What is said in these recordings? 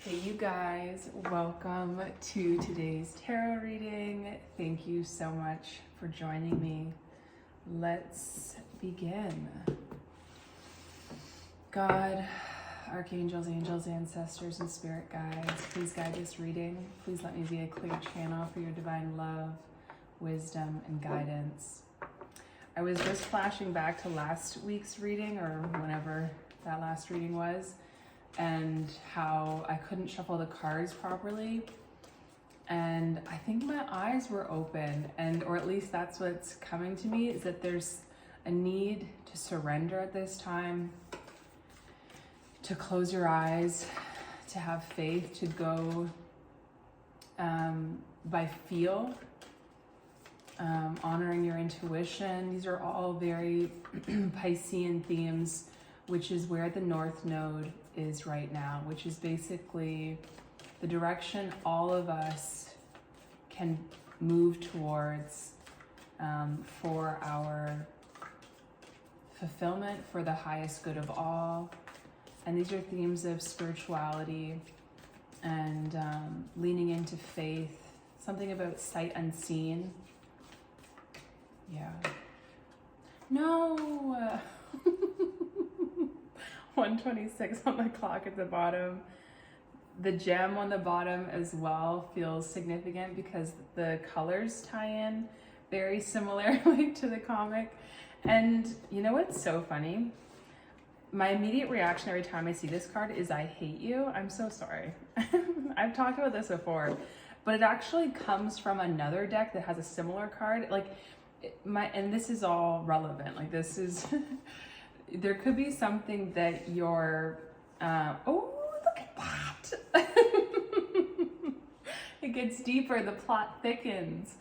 Hey you guys, welcome to today's tarot reading. Thank you so much for joining me. Let's begin. God, archangels, angels, ancestors, and spirit guides, please guide this reading. Please let me be a clear channel for your divine love, wisdom, and guidance. I was just flashing back to last week's reading, or whenever that last reading was, and how I couldn't shuffle the cards properly. And I think my eyes were open, or at least that's what's coming to me, is that there's a need to surrender at this time, to close your eyes, to have faith, to go by feel, honoring your intuition. These are all very Piscean themes, which is where the North Node is right now, which is basically the direction all of us can move towards for our fulfillment, for the highest good of all. And these are themes of spirituality and leaning into faith, something about sight unseen. Yeah. No! 126 on the clock at the bottom. The gem on the bottom as well feels significant because the colors tie in very similarly to the comic. And you know what's so funny? My immediate reaction every time I see this card is I hate you. I'm so sorry. I've talked about this before, but it actually comes from another deck that has a similar card. And this is all relevant. Like this is there could be something that you're, oh, look at that. It gets deeper, the plot thickens.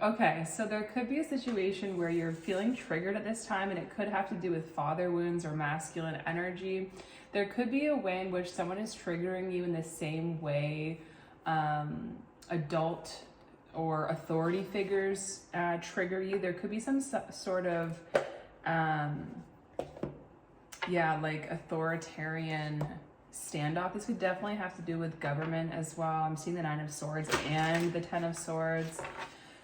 Okay, so there could be a situation where you're feeling triggered at this time, and it could have to do with father wounds or masculine energy. There could be a way in which someone is triggering you in the same way adult or authority figures trigger you. There could be some sort of like authoritarian standoff. This would definitely have to do with government as well. I'm seeing the 9 of Swords and the 10 of Swords.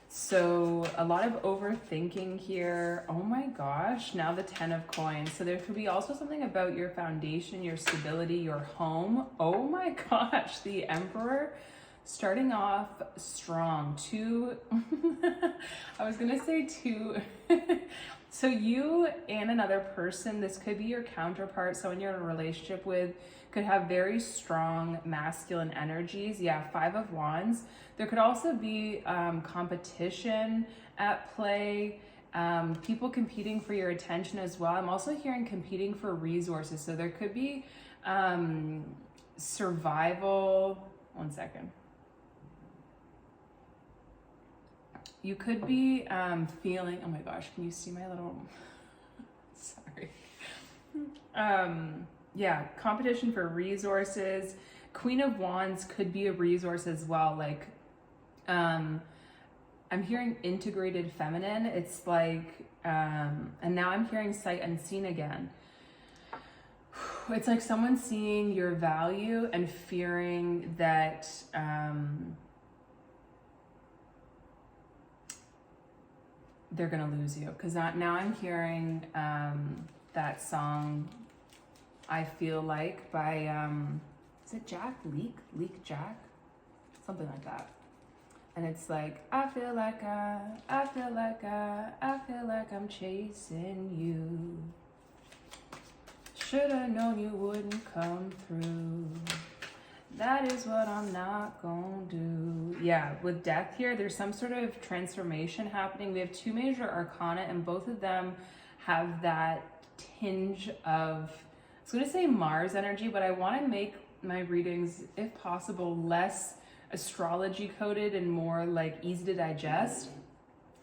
So a lot of overthinking here. Oh my gosh, now the 10 of Coins. So there could be also something about your foundation, your stability, your home. Oh my gosh, the Emperor starting off strong. I was gonna say two. So you and another person, this could be your counterpart, someone you're in a relationship with, could have very strong masculine energies. Yeah, 5 of Wands. There could also be competition at play, people competing for your attention as well. I'm also hearing competing for resources. So there could be survival. One second. You could be feeling, oh my gosh, can you see my little, sorry. Yeah, competition for resources. Queen of Wands could be a resource as well. Like, I'm hearing integrated feminine. It's like, and now I'm hearing sight unseen again. It's like someone seeing your value and fearing that, they're gonna lose you. Because now I'm hearing that song, I Feel Like, by, is it Jack? Leak Jack? Something like that. And it's like, I feel like I'm chasing you. Should've known you wouldn't come through. That is what I'm not gonna do. Yeah, with death here, there's some sort of transformation happening. We have 2 major arcana, and both of them have that tinge of, I was gonna say Mars energy, but I wanna make my readings, if possible, less astrology coded and more like easy to digest.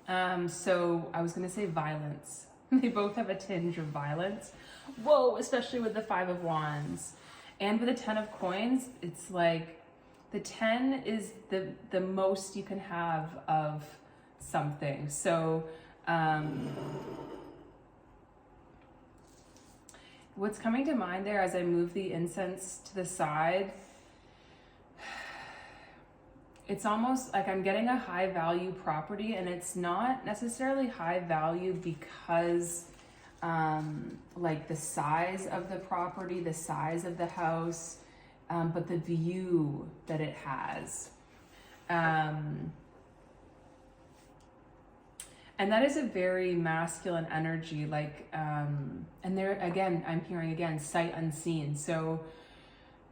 So I was gonna say violence. They both have a tinge of violence. Whoa, especially with the 5 of Wands. And with the 10 of Coins, it's like the 10 is the most you can have of something. So what's coming to mind there as I move the incense to the side it's almost like I'm getting a high value property, and it's not necessarily high value because like the size of the property, the size of the house, but the view that it has. And that is a very masculine energy, like, and there again, I'm hearing again, sight unseen. So,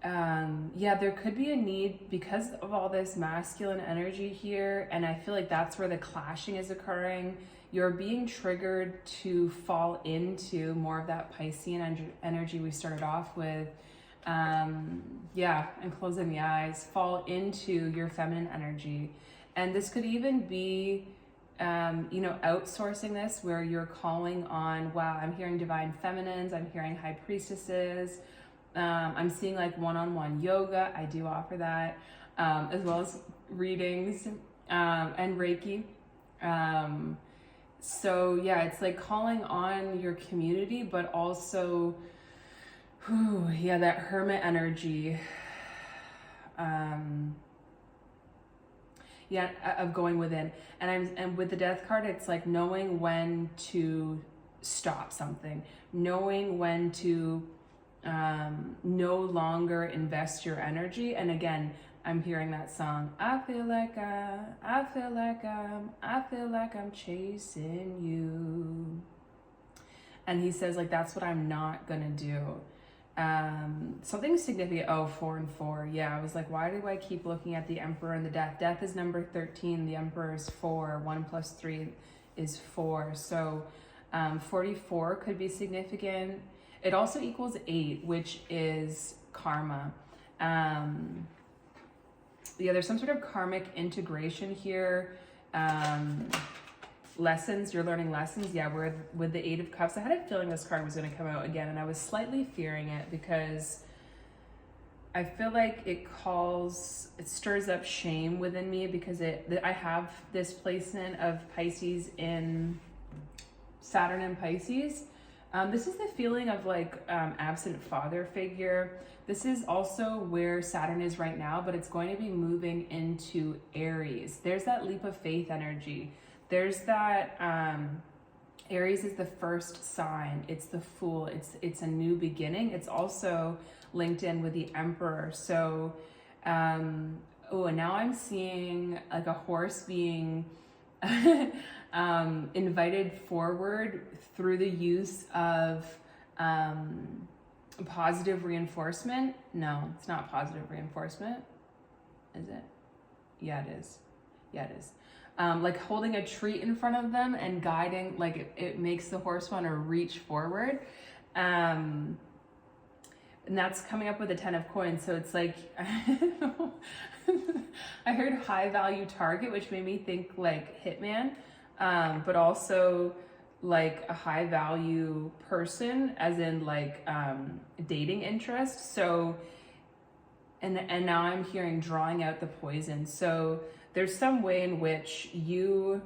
yeah, there could be a need because of all this masculine energy here. And I feel like that's where the clashing is occurring. You're being triggered to fall into more of that Piscean energy we started off with. Yeah, and closing the eyes, fall into your feminine energy. And this could even be, you know, outsourcing this where you're calling on, wow, I'm hearing divine feminines, I'm hearing high priestesses, I'm seeing like one-on-one yoga. I do offer that, as well as readings, and Reiki. So yeah, it's like calling on your community, but also, whew, yeah, that hermit energy, yeah, of going within. And with the death card, it's like knowing when to stop something, knowing when to no longer invest your energy. And again, I'm hearing that song, I feel like I'm chasing you. And he says, like, that's what I'm not gonna do. Something significant. Oh, 4 and 4. Yeah, I was like, why do I keep looking at the Emperor and the Death? Death is number 13. The Emperor is 4. 1 plus 3 is 4. So 44 could be significant. It also equals 8, which is karma. Yeah, there's some sort of karmic integration here. Lessons, you're learning lessons. Yeah, we're with the 8 of Cups. I had a feeling this card was going to come out again, and I was slightly fearing it because I feel like it stirs up shame within me because I have this placement of Pisces in Saturn and Pisces. This is the feeling of like absent father figure. This is also where Saturn is right now, but it's going to be moving into Aries. There's that leap of faith energy. There's that, Aries is the first sign. It's the Fool. It's a new beginning. It's also linked in with the Emperor. So, and now I'm seeing like a horse being invited forward through the use of positive reinforcement. No, it's not positive reinforcement. Is it? Yeah, it is. Yeah, it is. Like holding a treat in front of them and guiding, like it makes the horse want to reach forward. And that's coming up with a 10 of coins. So it's like, I heard high value target, which made me think like hitman, but also like a high value person, as in like dating interest. So, and now I'm hearing drawing out the poison. So there's some way in which you,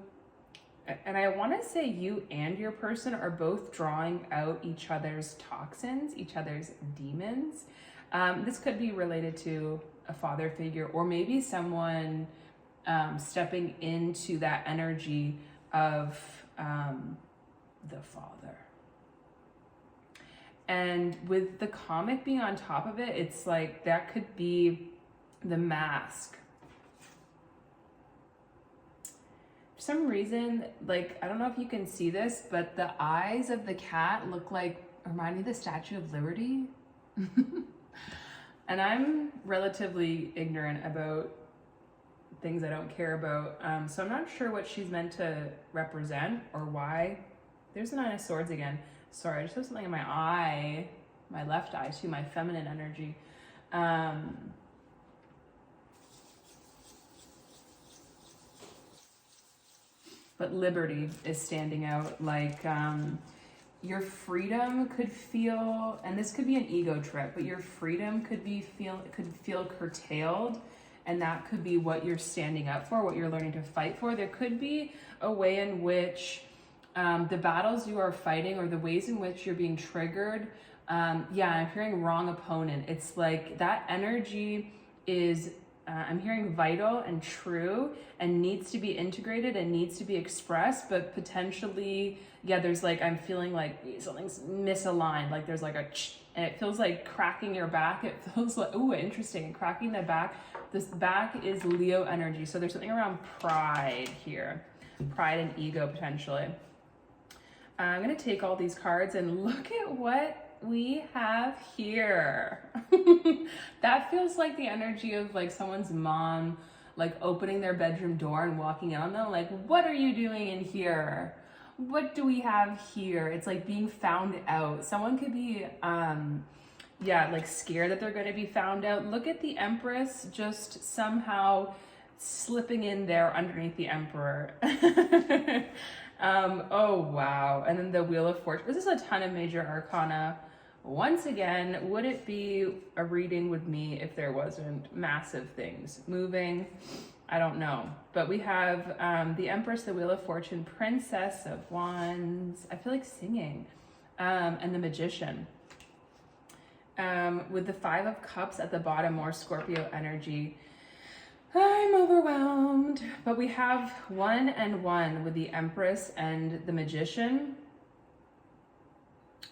and I want to say you and your person are both drawing out each other's toxins, each other's demons. This could be related to a father figure, or maybe someone stepping into that energy of the father. And with the comic being on top of it, it's like that could be the Mask. For some reason, like, I don't know if you can see this, but the eyes of the cat remind me of the Statue of Liberty. And I'm relatively ignorant about things I don't care about. So I'm not sure what she's meant to represent or why. There's the 9 of Swords again. Sorry, I just have something in my eye, my left eye too, my feminine energy. But liberty is standing out, like your freedom could feel, and this could be an ego trip, but your freedom could feel curtailed, and that could be what you're standing up for, what you're learning to fight for. There could be a way in which the battles you are fighting, or the ways in which you're being triggered, yeah, I'm hearing wrong opponent. It's like that energy is I'm hearing vital and true and needs to be integrated and needs to be expressed, but potentially, yeah, there's like, I'm feeling like something's misaligned. Like there's like a, and it feels like cracking your back. It feels like, ooh, interesting. Cracking the back. This back is Leo energy. So there's something around pride here. Pride and ego potentially. I'm going to take all these cards and look at what we have here. That feels like the energy of like someone's mom, like opening their bedroom door and walking in on them. Like, what are you doing in here? What do we have here? It's like being found out. Someone could be, yeah, like scared that they're going to be found out. Look at the Empress just somehow slipping in there underneath the Emperor. Oh, wow. And then the Wheel of Fortune. This is a ton of major arcana. Once again, would it be a reading with me if there wasn't massive things moving? I don't know. But we have the Empress, the Wheel of Fortune, Princess of Wands. I feel like singing. And the Magician. With the Five of Cups at the bottom, more Scorpio energy. I'm overwhelmed. But we have 1 and 1 with the Empress and the Magician.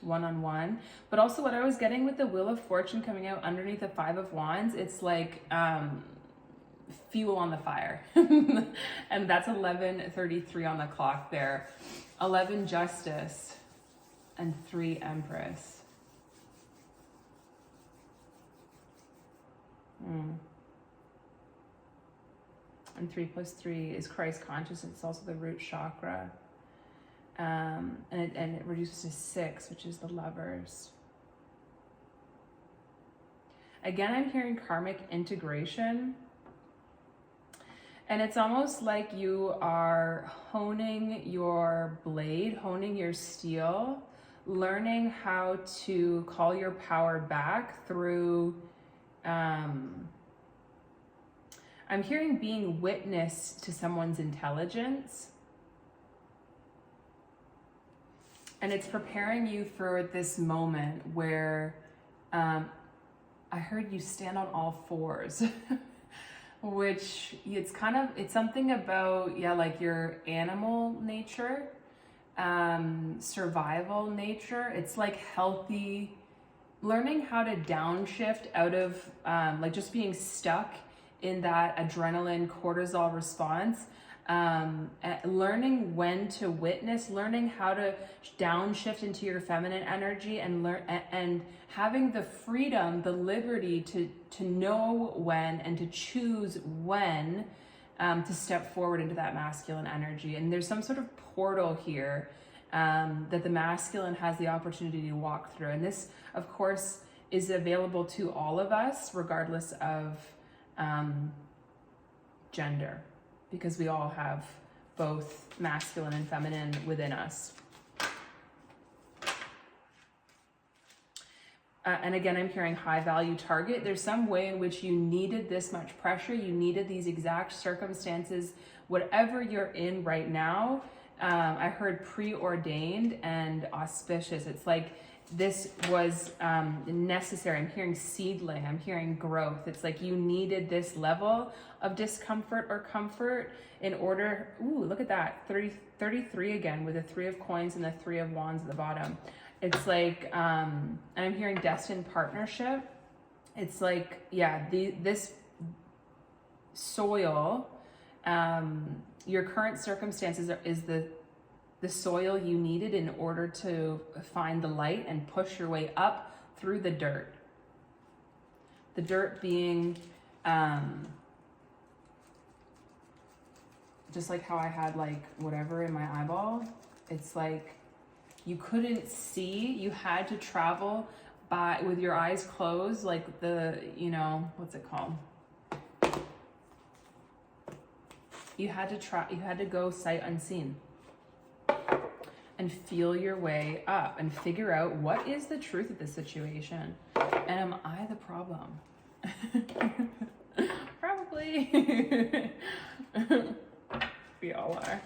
1-on-1. But also what I was getting with the Wheel of Fortune coming out underneath the Five of Wands, it's like fuel on the fire. And that's 11:33 on the clock there. 11 Justice and 3 Empress. And 3 + 3 is Christ consciousness. It's also the root chakra. And it reduces to 6, which is the Lovers. Again, I'm hearing karmic integration. And it's almost like you are honing your blade, honing your steel, learning how to call your power back through, I'm hearing being witness to someone's intelligence. And it's preparing you for this moment where I heard you stand on all fours, which it's something about, yeah, like your animal nature, survival nature. It's like healthy, learning how to downshift out of like just being stuck in that adrenaline cortisol response. Learning when to witness, learning how to downshift into your feminine energy, and and having the freedom, the liberty to know when and to choose when to step forward into that masculine energy. And there's some sort of portal here that the masculine has the opportunity to walk through. And this, of course, is available to all of us, regardless of gender, because we all have both masculine and feminine within us. And again, I'm hearing high value target. There's some way in which you needed this much pressure. You needed these exact circumstances, whatever you're in right now. I heard preordained and auspicious. It's like this was necessary. I'm hearing seedling. I'm hearing growth. It's like you needed this level of discomfort or comfort in order. Ooh, look at that. 33 again with the 3 of coins and the 3 of wands at the bottom. It's like, and I'm hearing destined partnership. It's like, yeah, this soil, your current circumstances is the soil you needed in order to find the light and push your way up through the dirt. The dirt being, just like how I had like whatever in my eyeball. It's like you couldn't see, you had to travel by with your eyes closed, like the, you know, what's it called? You had to go sight unseen and feel your way up and figure out what is the truth of the situation. And am I the problem? Probably. We all are.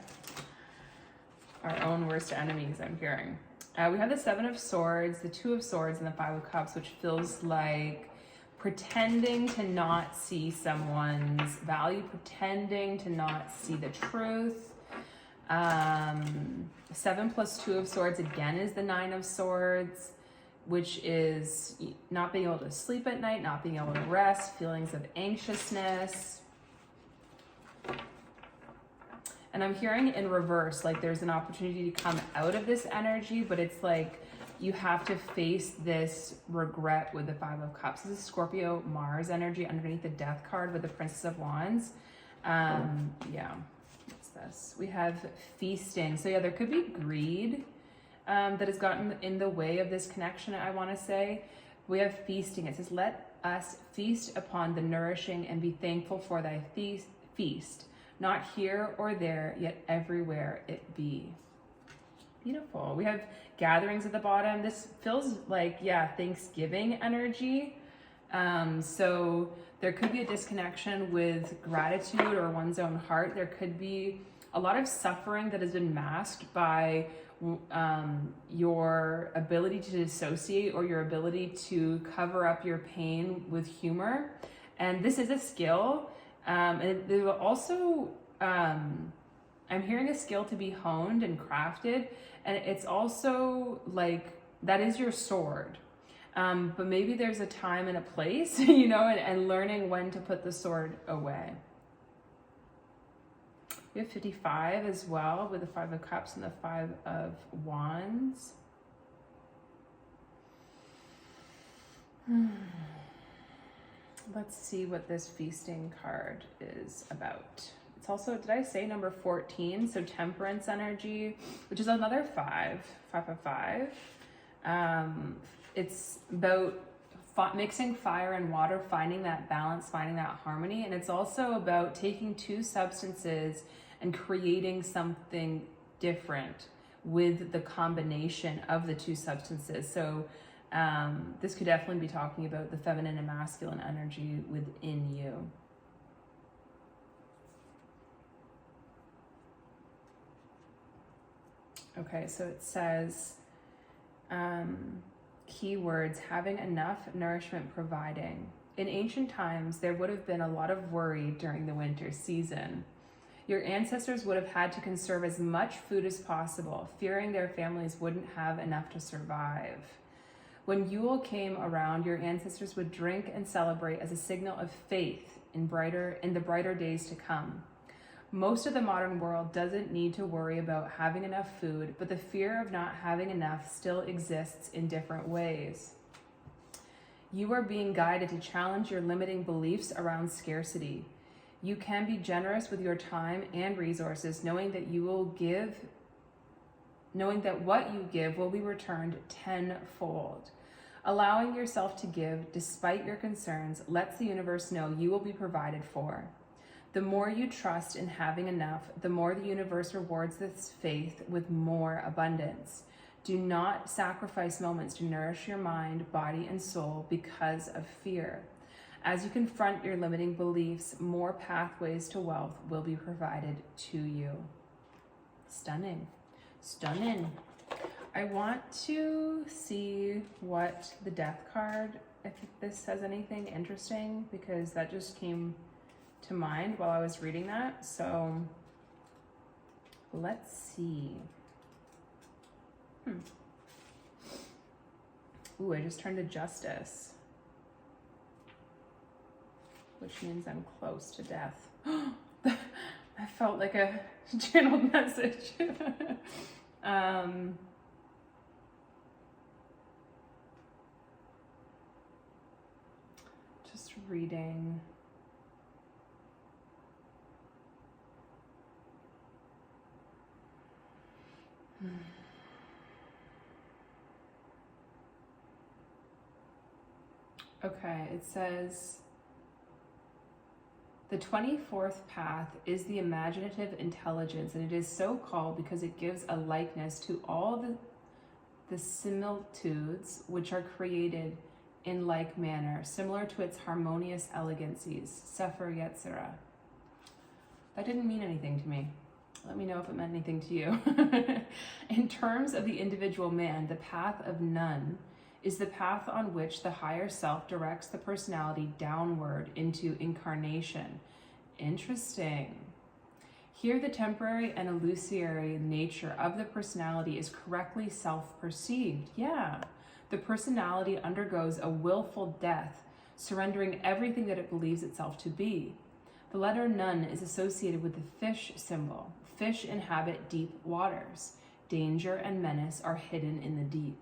Our own worst enemies, I'm hearing. We have the 7 of Swords, the 2 of Swords, and the 5 of Cups, which feels like pretending to not see someone's value, pretending to not see the truth. 7 plus 2 of Swords again is the 9 of Swords, which is not being able to sleep at night, not being able to rest, feelings of anxiousness. And I'm hearing in reverse, like there's an opportunity to come out of this energy, but it's like you have to face this regret with the 5 of Cups. This is Scorpio Mars energy underneath the Death card with the Princess of Wands. Yeah, what's this? We have feasting. So yeah, there could be greed that has gotten in the way of this connection, I want to say. We have feasting. It says, let us feast upon the nourishing and be thankful for thy feast. Not here or there, yet everywhere it be. Beautiful. We have gatherings at the bottom. This feels like, yeah, Thanksgiving energy. So there could be a disconnection with gratitude or one's own heart. There could be a lot of suffering that has been masked by your ability to dissociate or your ability to cover up your pain with humor. And this is a skill. And there will also, I'm hearing a skill to be honed and crafted, and it's also like, that is your sword. But maybe there's a time and a place, you know, and learning when to put the sword away. We have 55 as well with the 5 of Cups and the 5 of Wands. Let's see what this feasting card is about. It's also, did I say number 14? So Temperance energy, which is another 5 of 5. It's about mixing fire and water, finding that balance, finding that harmony. And it's also about taking 2 substances and creating something different with the combination of the 2 substances. So this could definitely be talking about the feminine and masculine energy within you. Okay, so it says, keywords, having enough, nourishment, providing. In ancient times, there would have been a lot of worry during the winter season. Your ancestors would have had to conserve as much food as possible, fearing their families wouldn't have enough to survive. When Yule came around, your ancestors would drink and celebrate as a signal of faith in the brighter days to come. Most of the modern world doesn't need to worry about having enough food, but the fear of not having enough still exists in different ways. You are being guided to challenge your limiting beliefs around scarcity. You can be generous with your time and resources, knowing that what you give will be returned tenfold. Allowing yourself to give despite your concerns lets the universe know you will be provided for. The more you trust in having enough, the more the universe rewards this faith with more abundance. Do not sacrifice moments to nourish your mind, body, and soul because of fear. As you confront your limiting beliefs, more pathways to wealth will be provided to you. Stunning. Stunning. I want to see what the Death card, if this says anything interesting, because that just came to mind while I was reading that. So let's see. Ooh, I just turned to Justice, which means I'm close to death. I felt like a channeled message. Just reading. Okay, it says, the 24th path is the imaginative intelligence, and it is so called because it gives a likeness to all the similitudes which are created in like manner, similar to its harmonious elegancies. Sefer Yetzirah. That didn't mean anything to me. Let me know if it meant anything to you. In terms of the individual man, the path of none is the path on which the higher self directs the personality downward into incarnation. Interesting. Here, the temporary and illusory nature of the personality is correctly self-perceived. Yeah. The personality undergoes a willful death, surrendering everything that it believes itself to be. The letter Nun is associated with the fish symbol. Fish inhabit deep waters. Danger and menace are hidden in the deep.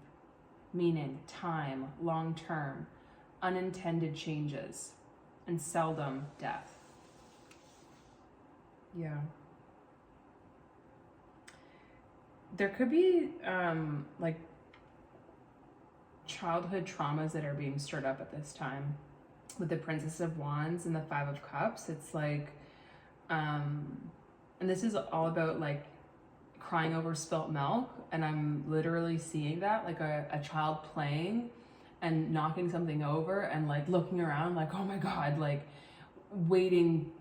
Meaning, time, long-term, unintended changes, and seldom death. Yeah. There could be like childhood traumas that are being stirred up at this time. With the Princess of Wands and the Five of Cups, it's like, and this is all about like crying over spilt milk, and I'm literally seeing that, like a child playing and knocking something over and like looking around like, oh my God, like waiting,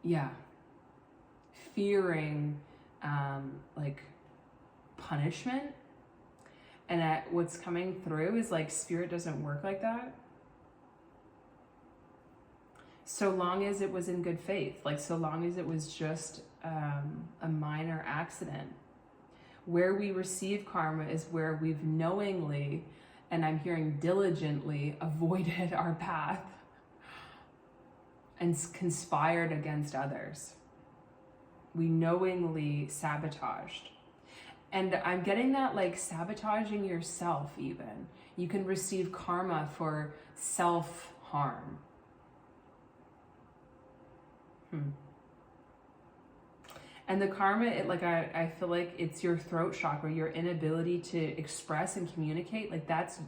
yeah, fearing like punishment. And what's coming through is like spirit doesn't work like that. So long as it was in good faith, like so long as it was just a minor accident. Where we receive karma is where we've knowingly, and I'm hearing diligently, avoided our path and conspired against others. We knowingly sabotaged. And I'm getting that like sabotaging yourself even. You can receive karma for self-harm. And the karma, I feel like it's your throat chakra, your inability to express and communicate. Like that's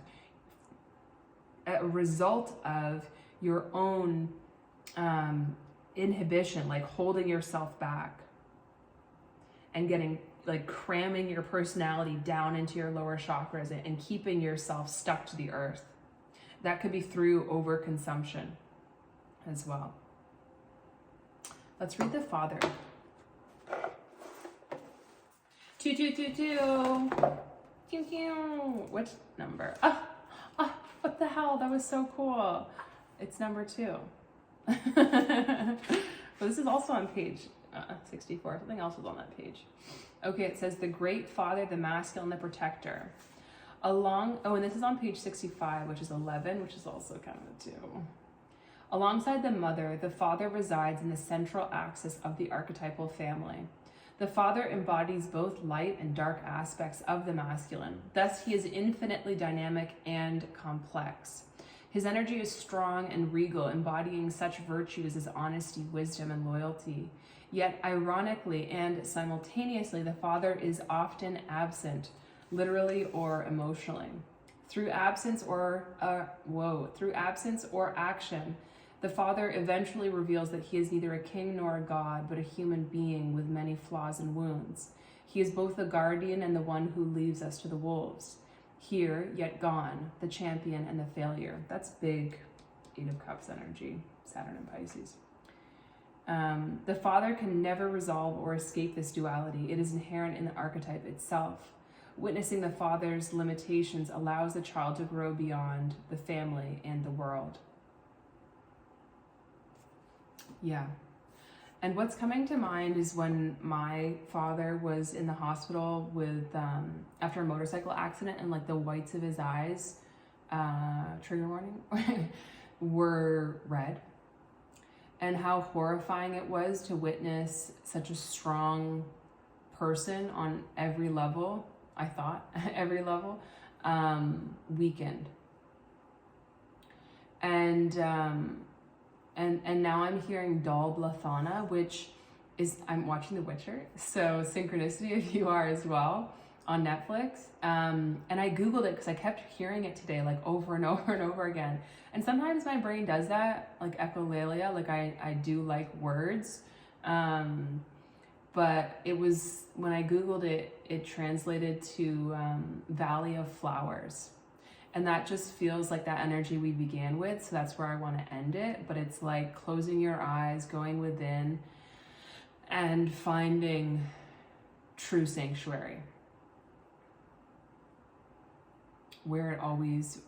a result of your own inhibition, like holding yourself back and getting like cramming your personality down into your lower chakras and keeping yourself stuck to the earth. That could be through overconsumption as well. Let's read the Father. 2222. Pew pew. Which number? What the hell? That was so cool. It's number 2. But this is also on page 64. Something else was on that page. Okay, it says the Great Father, the Masculine, the Protector. And this is on page 65, which is 11, which is also kind of a 2. Alongside the Mother, the Father resides in the central axis of the archetypal family. The Father embodies both light and dark aspects of the masculine. Thus, he is infinitely dynamic and complex. His energy is strong and regal, embodying such virtues as honesty, wisdom, and loyalty. Yet, ironically and simultaneously, the Father is often absent, literally or emotionally. Through absence or action, the Father eventually reveals that he is neither a king nor a god, but a human being with many flaws and wounds. He is both the guardian and the one who leaves us to the wolves. Here, yet gone, the champion and the failure. That's big 8 of Cups energy, Saturn and Pisces. The Father can never resolve or escape this duality. It is inherent in the archetype itself. Witnessing the Father's limitations allows the child to grow beyond the family and the world. Yeah. And what's coming to mind is when my father was in the hospital with after a motorcycle accident, and like the whites of his eyes, trigger warning, were red. And how horrifying it was to witness such a strong person on every level, I thought, every level, weakened. And now I'm hearing Dal Blathana, which is, I'm watching The Witcher, so synchronicity if you are as well, on Netflix. And I Googled it because I kept hearing it today, like over and over and over again. And sometimes my brain does that, like echolalia, like I do like words. But it was, when I Googled it, it translated to Valley of Flowers. And that just feels like that energy we began with. So that's where I want to end it. But it's like closing your eyes, going within, and finding true sanctuary. where it always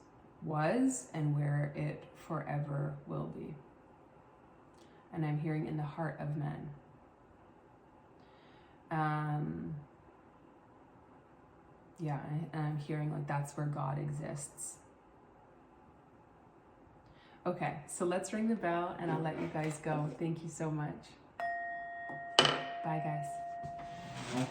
was and where it forever will be. And I'm hearing in the heart of men. Yeah, and I'm hearing like that's where God exists. Okay, so let's ring the bell and I'll let you guys go. Thank you so much. Bye, guys.